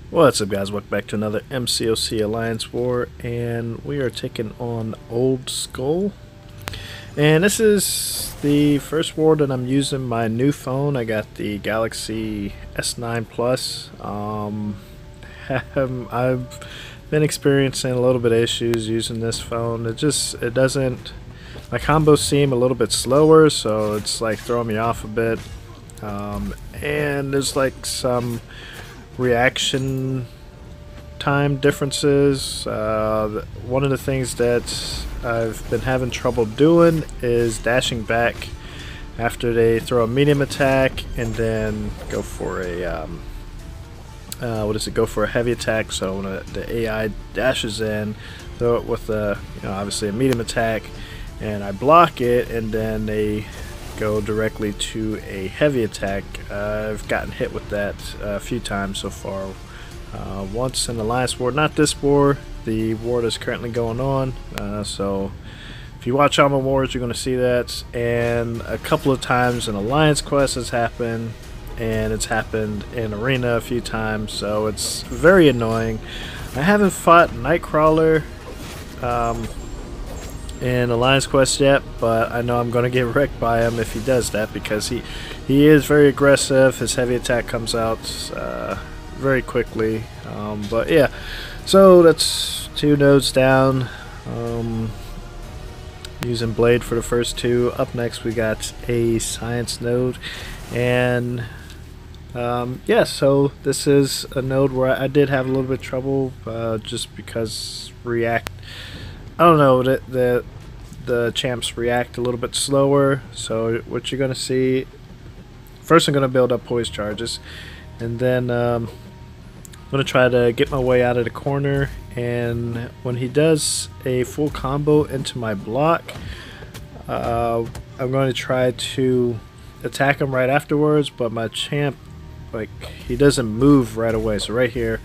What's up, guys? Welcome back to another MCOC Alliance War, and we are taking on Oldskull. And this is the first war that I'm using my new phone. I got the Galaxy S9 Plus. I've been experiencing a little bit of issues using this phone. It doesn't. My combos seem a little bit slower, so it's like throwing me off a bit. And there's like some reaction time differences. One of the things that I've been having trouble doing is dashing back after they throw a medium attack and then go for a go for a heavy attack. So when the AI dashes in, throw it with obviously a medium attack, and I block it, and then they go directly to a heavy attack. I've gotten hit with that a few times so far. Once in the Alliance War, not this war, the war that's currently going on. So if you watch all my wars, you're going to see that. And a couple of times in Alliance Quest has happened, and it's happened in Arena a few times, so it's very annoying. I haven't fought Nightcrawler in Alliance Quest yet, but I know I'm going to get wrecked by him if he does that, because he is very aggressive. His heavy attack comes out very quickly. But yeah, so that's 2 nodes down. Using Blade for the first 2. Up next we got a Science node, and yeah, so this is a node where I did have a little bit of trouble just because I don't know, the champs react a little bit slower. So what you're going to see, first I'm going to build up poise charges, and then I'm going to try to get my way out of the corner, and when he does a full combo into my block, I'm going to try to attack him right afterwards, but my champ, like, he doesn't move right away. So right here,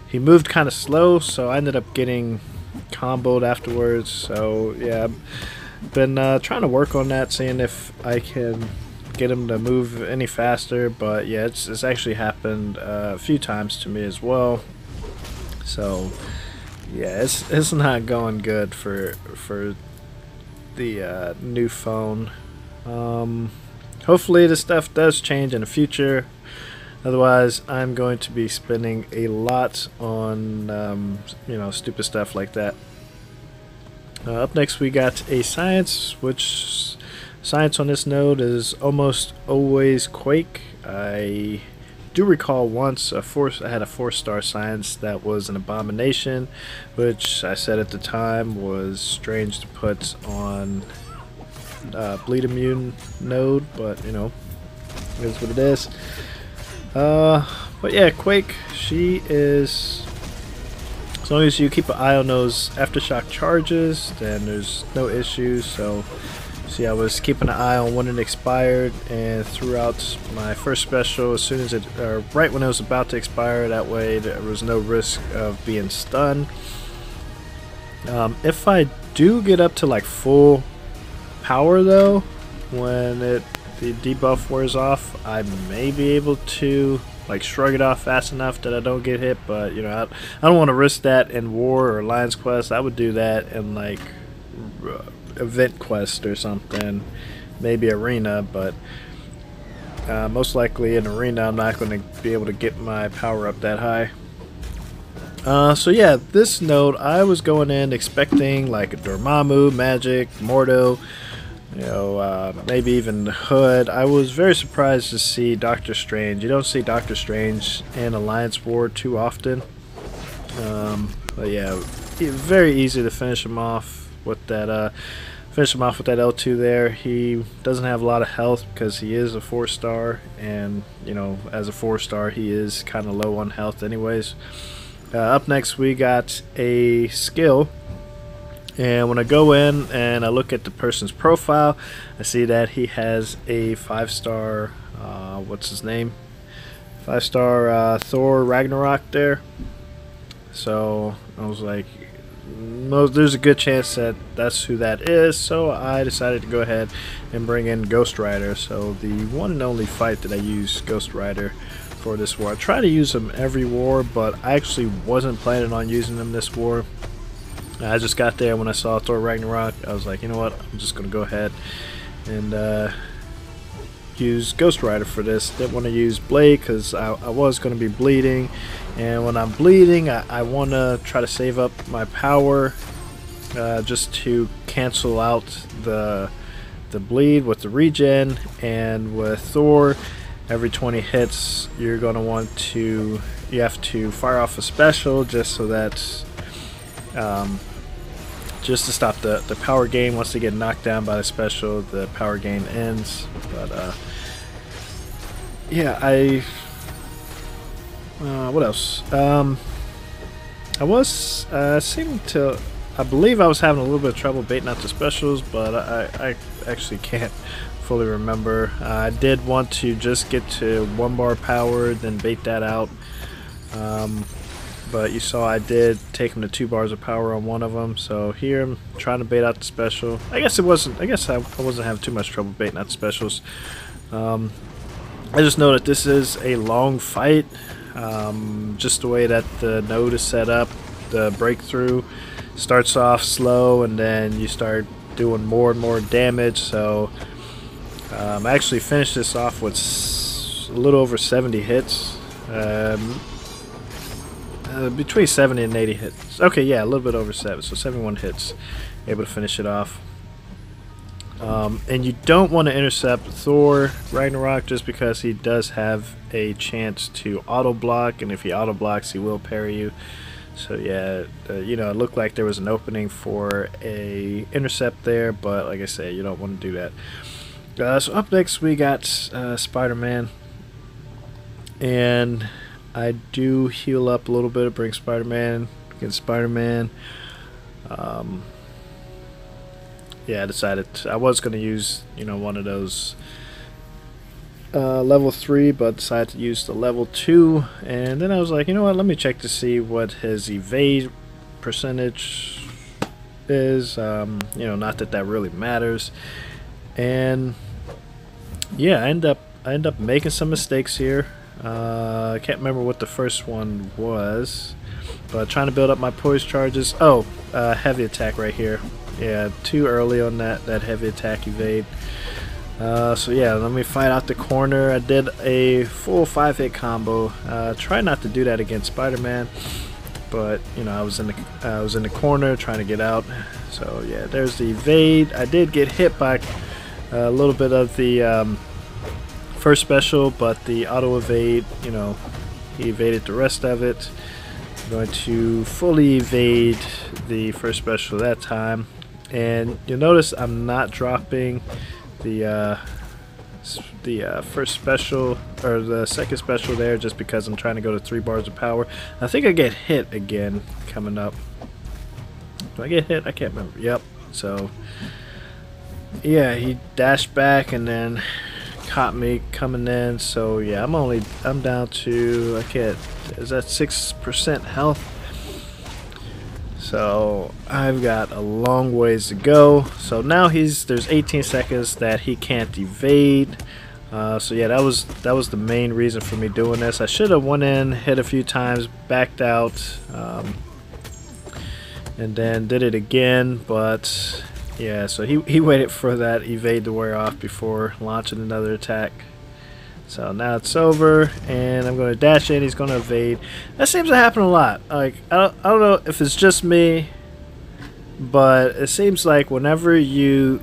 he moved kind of slow, so I ended up getting comboed afterwards. So yeah, I've been trying to work on that, seeing if I can get him to move any faster. But yeah, it's actually happened a few times to me as well. So yeah, it's not going good for the new phone. Hopefully this stuff does change in the future. Otherwise, I'm going to be spending a lot on, stupid stuff like that. Up next, we got a Science, which Science on this node is almost always Quake. I do recall once I had a 4-star Science that was an abomination, which I said at the time was strange to put on Bleed Immune node, but it is what it is. But yeah, Quake, she is, as long as you keep an eye on those aftershock charges, then there's no issues. So see, I was keeping an eye on when it expired, and throughout my first special, as soon as right when it was about to expire, that way there was no risk of being stunned. If I do get up to like full power though, when the debuff wears off, I may be able to like shrug it off fast enough that I don't get hit. But I don't want to risk that in War or Alliance Quest. I would do that in like Event Quest or something, maybe Arena, but most likely in Arena I'm not going to be able to get my power up that high. So yeah, this node I was going in expecting like a Dormammu, Magic, Mordo, maybe even Hood. I was very surprised to see Doctor Strange. You don't see Doctor Strange in Alliance War too often. But yeah, very easy to finish him off with that. L2 there. He doesn't have a lot of health because he is a 4-star, and as a 4-star, he is kind of low on health, anyways. Up next, we got a skill. And when I go in and I look at the person's profile, I see that he has a 5-star, what's his name? 5-star Thor Ragnarok there. So I was like, there's a good chance that that's who that is. So I decided to go ahead and bring in Ghost Rider. So the one and only fight that I use Ghost Rider for this war. I try to use them every war, but I actually wasn't planning on using them this war. I just got there when I saw Thor Ragnarok. I was like, you know what, I'm just going to go ahead and use Ghost Rider for this. Didn't want to use Blade because I was going to be bleeding, and when I'm bleeding I want to try to save up my power just to cancel out the bleed with the regen. And with Thor, every 20 hits you're going to you have to fire off a special just so that just to stop the power gain. Once they get knocked down by the special, the power gain ends. But yeah, what else? I believe I was having a little bit of trouble baiting out the specials, but I actually can't fully remember. I did want to just get to 1 bar power, then bait that out. But you saw I did take him to 2 bars of power on one of them. So here I'm trying to bait out the special. I guess I wasn't having too much trouble baiting out the specials. I just know that this is a long fight. Just the way that the node is set up, the breakthrough starts off slow and then you start doing more and more damage. So I actually finished this off with a little over 70 hits. Between 70 and 80 hits. Okay, yeah, a little bit over 7, so 71 hits. Able to finish it off. And you don't want to intercept Thor Ragnarok just because he does have a chance to auto block, and if he auto blocks, he will parry you. So yeah, you know, it looked like there was an opening for a intercept there, but like I say, you don't want to do that. So up next we got SpiderMan, and I do heal up a little bit to bring SpiderMan against SpiderMan. Yeah, I decided I was going to use, you know, one of those level 3, but decided to use the level 2. And then I was like, you know what, let me check to see what his evade percentage is. You know, not that that really matters. And yeah, I end up making some mistakes here. I can't remember what the first one was, but trying to build up my poise charges. Oh, heavy attack right here. Yeah, too early on that heavy attack evade. So yeah, let me fight out the corner. I did a full 5-hit combo. Try not to do that against SpiderMan, but you know, I was in the corner trying to get out. So yeah, there's the evade. I did get hit by a little bit of the first special, but the auto evade, you know, he evaded the rest of it. I'm going to fully evade the first special that time, and you'll notice I'm not dropping the first special or the second special there, just because I'm trying to go to 3 bars of power. I think I get hit again coming up. Do I get hit? I can't remember. Yep. So yeah, he dashed back and then caught me coming in. So yeah, I'm down to, I can't, is that 6% health? So I've got a long ways to go. So now there's 18 seconds that he can't evade. So yeah, that was the main reason for me doing this. I should have went in, hit a few times, backed out, and then did it again. But yeah, so he waited for that evade to wear off before launching another attack. So now it's over, and I'm going to dash in. He's going to evade. That seems to happen a lot. Like I don't know if it's just me, but it seems like whenever they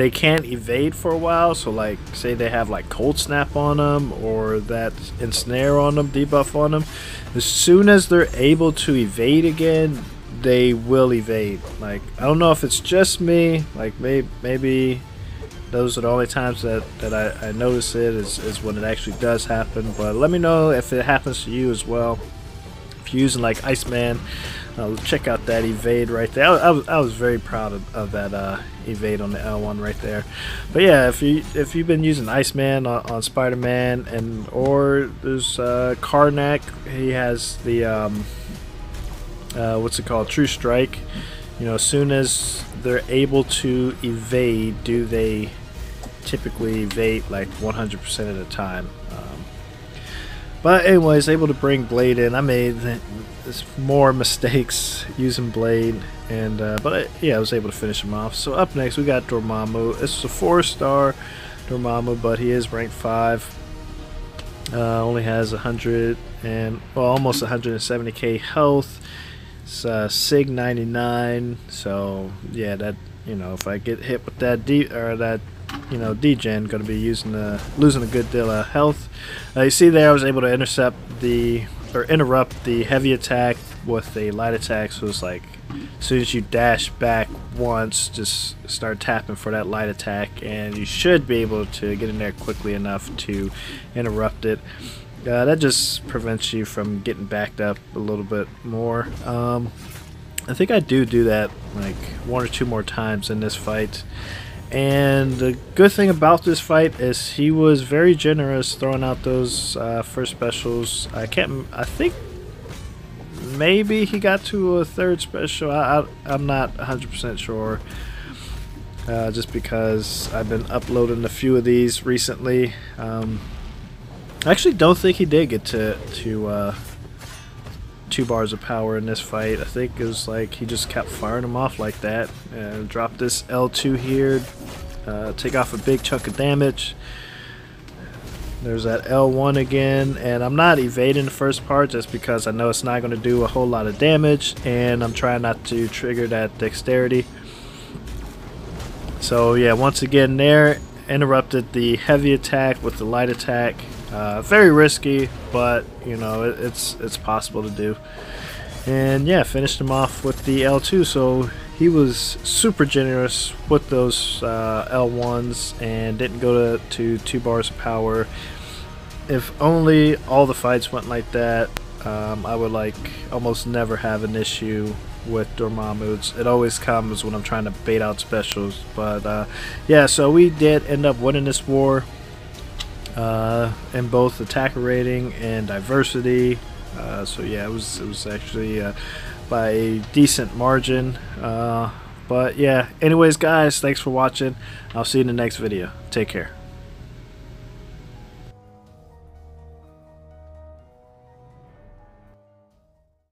can't evade for a while. So like, say they have like cold snap on them or that ensnare on them, debuff on them. As soon as they're able to evade again, they will evade. Like, I don't know if it's just me. Like maybe those are the only times that I notice it is when it actually does happen. But let me know if it happens to you as well. If you're using like Iceman, check out that evade right there. I was very proud of that evade on the L1 right there. But yeah, if you've been using Iceman on SpiderMan, and or there's Karnak, he has the what's it called, True Strike. You know, as soon as they're able to evade, do they typically evade like 100% of the time. But anyways, able to bring Blade in. I made more mistakes using Blade, and but yeah, I was able to finish him off. So up next we got Dormammu. This is a 4-star Dormammu, but he is ranked 5. Only has 100 and almost 170k health. It's Sig 99. So yeah, that if I get hit with that degen, gonna be losing a good deal of health. You see there, I was able to interrupt the heavy attack with a light attack. So it's like as soon as you dash back once, just start tapping for that light attack, and you should be able to get in there quickly enough to interrupt it. That just prevents you from getting backed up a little bit more. I think I do that like 1 or 2 more times in this fight. And the good thing about this fight is he was very generous throwing out those first specials. I think maybe he got to a 3rd special. I'm not 100% sure. Just because I've been uploading a few of these recently. I actually don't think he did get to 2 bars of power in this fight. I think it was like he just kept firing them off like that, and drop this L2 here, take off a big chunk of damage. There's that L1 again, and I'm not evading the first part just because I know it's not going to do a whole lot of damage, and I'm trying not to trigger that dexterity. So yeah, once again there, interrupted the heavy attack with the light attack. Very risky, but it's possible to do. And yeah, finished him off with the L2. So he was super generous with those L1s and didn't go to 2 bars of power. If only all the fights went like that, I would like almost never have an issue with Dormammu. It always comes when I'm trying to bait out specials. But yeah, so we did end up winning this war in both attacker rating and diversity. So yeah, it was actually by a decent margin. But yeah, anyways guys, thanks for watching. I'll see you in the next video. Take care.